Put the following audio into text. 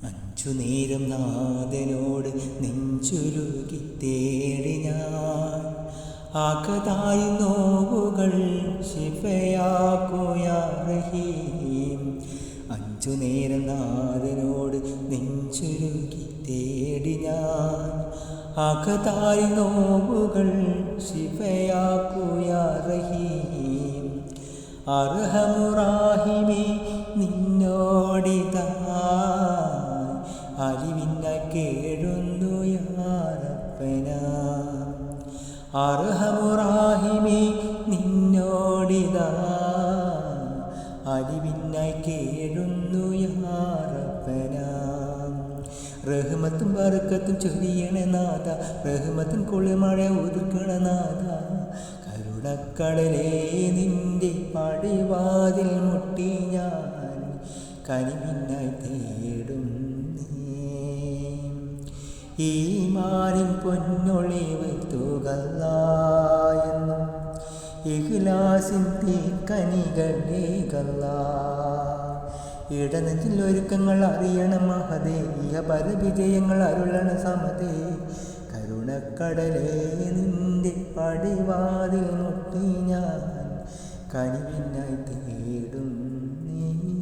അഞ്ചു നേരം നാഥനോട് നെഞ്ചുരുകി തേടി ഞാൻ ആകതായി നോവുകൾ ശിഫയാക്കുയാ റഹീം. അഞ്ചു നേരം നാഥനോട് നെഞ്ചുരുകി തേടി ഞാൻ ആകതായി നോവുകൾ ശിഫയാക്കുയാ റഹീം. അർഹമുറാഹിമേ നിന്നോടിതാ അലിവിനായി കേഴുന്നു യാ റബ്ബനാ. അർഹമുറാഹിമേ നിന്നോടിതാ അലിവിനായി കേഴുന്നു യാ റബ്ബനാ. റഹ്മത്തും ബർക്കത്തും ചൊരിയണ നാഥ, റഹ്മത്തും കുളിമഴ ഉതിർക്കണ നാഥ. കരുണക്കടലേ നിന്റെ പടിവാതിൽ മുട്ടി ഞാൻ കനിവിനായി തേടുന്നേ. ഈമാനിൻ പൊന്നൊളിവ് തൂകല്ലായെന്നും ഇഖ്ലാസിൻ തീക്കനികളേകല്ലാ. ഇടനെഞ്ചിൽ ഒരുക്കങ്ങൾ അറിയണം മഹദേ, പരവിജയങ്ങൾ അരുളണ സമതേ. കരുണക്കടലേ നിന്റെ പടിവാതിൽ മുട്ടി ഞാൻ കനിവിനായി തേടുന്നേ.